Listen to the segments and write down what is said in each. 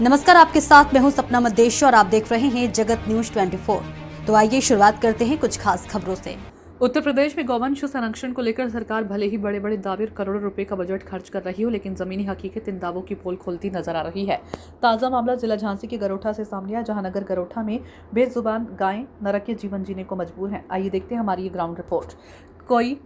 नमस्कार, आपके साथ मैं हूं सपना मदेश और आप देख रहे हैं जगत न्यूज 24। तो आइए शुरुआत करते हैं कुछ खास खबरों से। उत्तर प्रदेश में गौवंश संरक्षण को लेकर सरकार भले ही बड़े बड़े दावे और करोड़ों रुपए का बजट खर्च कर रही हो, लेकिन जमीनी हकीकत इन दावों की पोल खोलती नजर आ रही है। ताजा मामला जिला झांसी के गरोठा से सामने आया, जहां नगर गरोठा में बेजुबान गायें नरकीय जीवन जीने को मजबूर हैं। आइए देखते हैं हमारी ये ग्राउंड रिपोर्ट। कोई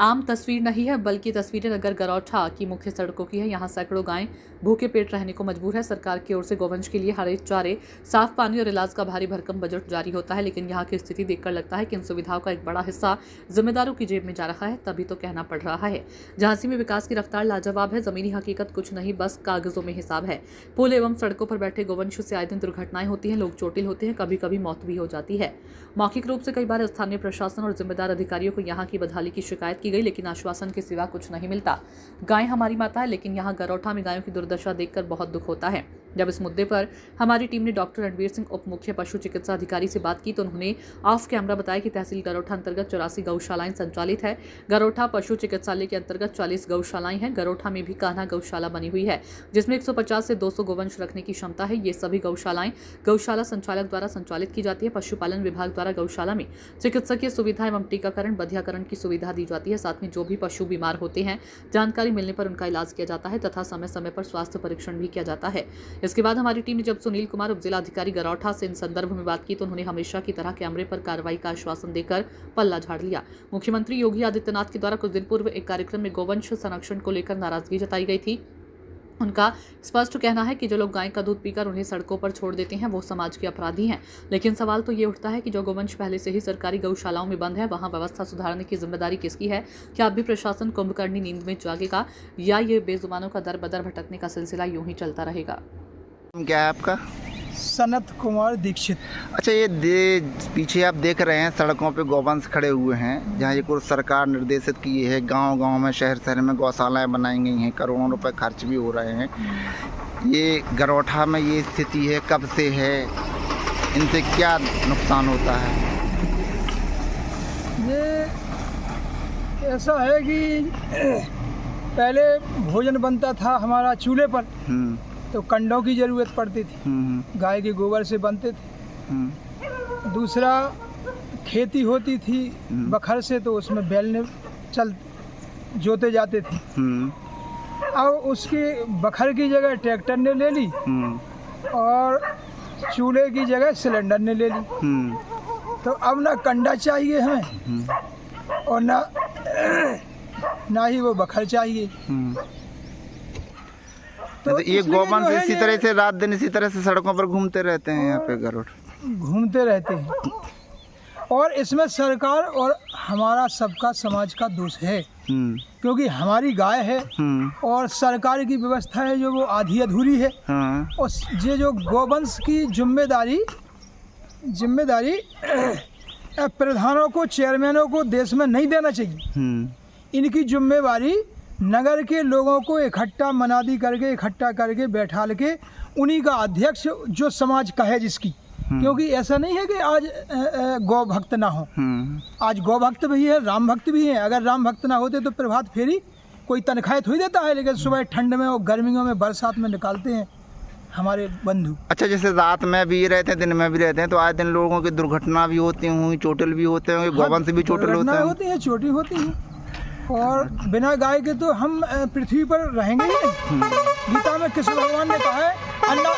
आम तस्वीर नहीं है, बल्कि तस्वीरें नगर गरोठा की मुख्य सड़कों की है। यहाँ सैकड़ों गायें भूखे पेट रहने को मजबूर है। सरकार की ओर से गौवंश के लिए हरे चारे, साफ पानी और इलाज का भारी भरकम बजट जारी होता है, लेकिन यहाँ की स्थिति देखकर लगता है कि इन सुविधाओं का एक बड़ा हिस्सा जिम्मेदारों की जेब में जा रहा है। तभी तो कहना पड़ रहा है, झांसी में विकास की रफ्तार लाजवाब है। जमीनी हकीकत कुछ नहीं, बस कागजों में हिसाब है। पुल एवं सड़कों पर बैठे गौवंश से आए दिन दुर्घटनाएं होती हैं, लोग चोटिल होते हैं, कभी कभी मौत भी हो जाती है। मौखिक रूप से कई बार स्थानीय प्रशासन और जिम्मेदार अधिकारियों को यहाँ की बदहाली की शिकायत की गई, लेकिन आश्वासन के सिवा कुछ नहीं मिलता। गाय हमारी माता है, लेकिन यहाँ गरोठा में गायों की दुर्दशा देखकर बहुत दुख होता है। जब इस मुद्दे पर हमारी टीम ने डॉक्टर रणवीर सिंह, उप मुख्य पशु चिकित्सा अधिकारी से बात की, तो उन्होंने ऑफ कैमरा बताया कि तहसील गरोठा अंतर्गत 84 गौशालाएं संचालित है। गरोठा पशु चिकित्सालय के अंतर्गत 40 गौशालाएं हैं। गरोठा में भी कान्हा गौशाला बनी हुई है, जिसमें 150 से 200 गोवंश रखने की क्षमता है। ये सभी गौशालाएं गौशाला संचालक द्वारा संचालित की जाती है। पशुपालन विभाग द्वारा गौशाला में चिकित्सकीय सुविधा एवं टीकाकरण, बधियाकरण की सुविधा दी जाती है। साथ में जो भी पशु बीमार होते हैं, जानकारी मिलने पर उनका इलाज किया जाता है तथा समय समय पर स्वास्थ्य परीक्षण भी किया जाता है। इसके बाद हमारी टीम ने जब सुनील कुमार, उप जिलाधिकारी गरोठा से इन संदर्भ में बात की, तो उन्होंने हमेशा की तरह कैमरे पर कार्रवाई का आश्वासन देकर पल्ला झाड़ लिया। मुख्यमंत्री योगी आदित्यनाथ के द्वारा कुछ दिन पूर्व एक कार्यक्रम में गौवंश संरक्षण को लेकर नाराजगी जताई गई थी। उनका स्पष्ट कहना है कि जो लोग गाय का दूध पीकर उन्हें सड़कों पर छोड़ देते हैं, वो समाज के अपराधी हैं। लेकिन सवाल तो ये उठता है कि जो गौवंश पहले से ही सरकारी गौशालाओं में बंद है, वहां व्यवस्था सुधारने की जिम्मेदारी किसकी है? क्या अब भी प्रशासन कुंभकर्णी नींद में जागेगा, या ये बेजुबानों का दर बदर भटकने का सिलसिला यूं ही चलता रहेगा? क्या है आपका? सनत कुमार दीक्षित। अच्छा, ये पीछे आप देख रहे हैं सड़कों पे गौवंश खड़े हुए हैं, जहाँ ये कुछ सरकार निर्देशित की है। गांव-गांव में, शहर में गौशालाएं बनाई गई हैं, करोड़ों रुपए खर्च भी हो रहे हैं। ये गरोठा में ये स्थिति है, कब से है, इनसे क्या नुकसान होता है? ये ऐसा है कि पहले भोजन बनता था हमारा चूल्हे पर, तो कंडों की ज़रूरत पड़ती थी, गाय के गोबर से बनते थे। दूसरा, खेती होती थी बखर से, तो उसमें बैल ने जोते जाते थे। अब उसकी बखर की जगह ट्रैक्टर ने ले ली और चूल्हे की जगह सिलेंडर ने ले ली। तो अब ना कंडा चाहिए हमें और ना ही वो बखर चाहिए। तो ये गौवंश इसी तरह से रात दिन इसी तरह से सड़कों पर घूमते रहते हैं, यहाँ पे गरोठा घूमते रहते हैं। और इसमें सरकार और हमारा सबका समाज का दोष है, क्योंकि हमारी गाय है और सरकार की व्यवस्था है जो वो आधी अधूरी है। और ये जो गौवंश की जिम्मेदारी प्रधानों को, चेयरमैनों को देश में नहीं देना चाहिए। इनकी जिम्मेवारी नगर के लोगों को इकट्ठा इकट्ठा करके बैठाल के उन्हीं का अध्यक्ष जो समाज का है जिसकी, क्योंकि ऐसा नहीं है कि आज गौ भक्त ना हो। आज गौ भक्त भी है, राम भक्त भी है। अगर राम भक्त ना होते तो प्रभात फेरी कोई तनख्वाह थोड़ी देता है, लेकिन सुबह ठंड में और गर्मियों में, बरसात में निकालते हैं हमारे बंधु। अच्छा, जैसे रात में भी रहते हैं, दिन में भी रहते हैं, तो आए दिन लोगों की दुर्घटना भी होती होंगी, चोटिल भी होते होंगे, गौवंश भी चोटिल होते हैं, चोटी होती है। और बिना गाय के तो हम पृथ्वी पर रहेंगे ही नहीं। गीता में कृष्ण भगवान ने कहा है अन्ना।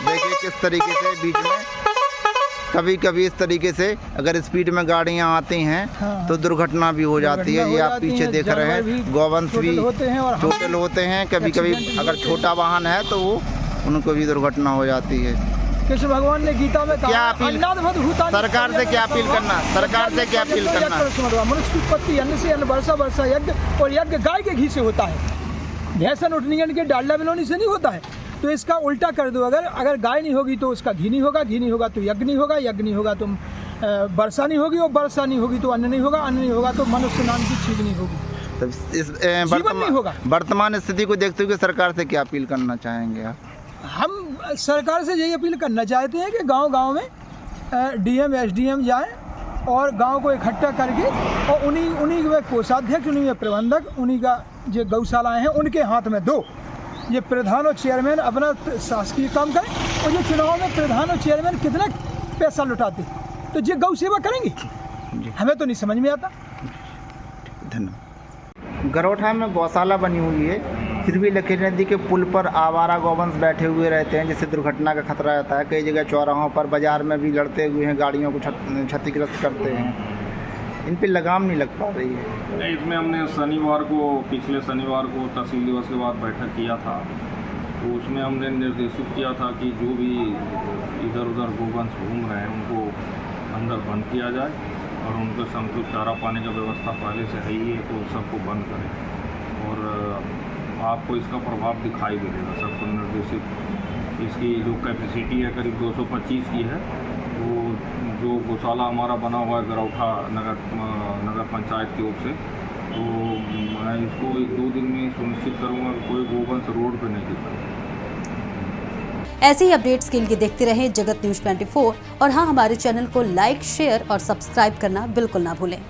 देखिए किस तरीके से बीच में कभी इस तरीके से अगर स्पीड में गाड़ियां आती हैं तो दुर्घटना भी हो जाती है। ये आप पीछे देख रहे हैं, गौवंश भी चोटिल होते हैं। कभी अगर छोटा वाहन है तो वो उनको भी दुर्घटना हो जाती है। कृष्ण भगवान ने गीता में क्या अपील सरकार से क्या अपील करना? मनुष्य की उत्पत्ति अन्न से, अन्न वर्षा यज्ञ, और यज्ञ गाय के घी से होता है। भैंसन उठनी के डालडा बिलोनी से नहीं होता है। तो इसका उल्टा कर दो, अगर गाय नहीं होगी तो उसका घी नहीं होगा तो यज्ञ नहीं होगा तो वर्षा नहीं होगी, और वर्षा नहीं होगी तो अन्न नहीं होगा तो मनुष्य नाम की चीज नहीं होगी, तब इस वर्तमान स्थिति को देखते हुए सरकार से क्या अपील करना चाहेंगे आप? हम सरकार से यही अपील करना चाहते हैं कि गांव में डीएम एसडीएम जाएं और गांव को इकट्ठा करके और उन्हीं में कोषाध्यक्ष, उन्हीं में प्रबंधक, उन्हीं का जो गौशालाएं हैं उनके हाथ में दो, ये प्रधान और चेयरमैन अपना शासकीय काम करें, और ये चुनाव में प्रधान और चेयरमैन कितना पैसा लुटाते, तो ये गौ सेवा करेंगे? हमें तो नहीं समझ में आता। धन्यवाद। गरोठा में गौशाला बनी हुई है, फिर भी लखेरी नदी के पुल पर आवारा गौवंश बैठे हुए रहते हैं, जिससे दुर्घटना का खतरा रहता है। कई जगह चौराहों पर, बाजार में भी लड़ते हुए हैं, गाड़ियों को क्षतिग्रस्त करते हैं। इन पे लगाम नहीं लग पा रही है। इसमें हमने पिछले शनिवार को तहसील दिवस के बाद बैठक किया था, तो उसमें हमने निर्देशित किया था कि जो भी इधर उधर गोवंश घूम रहे हैं उनको अंदर बंद किया जाए, और उनको संतुलित चारा पाने का व्यवस्था पहले से है ही है, तो सबको बंद करें। और आपको इसका प्रभाव दिखाई भी देगा। सबको निर्देशित, इसकी जो कैपेसिटी है करीब 225 की है, तो जो गौशाला हमारा बना हुआ है गरोठा नगर पंचायत की ओर से, तो मैं इसको 1-2 दिन में सुनिश्चित करूँगा कि कोई गोवंश रोड पे नहीं दिखा। ऐसे ही अपडेट्स के लिए देखते रहें जगत न्यूज 24 और हाँ, हमारे चैनल को लाइक, शेयर और सब्सक्राइब करना बिल्कुल ना भूलें।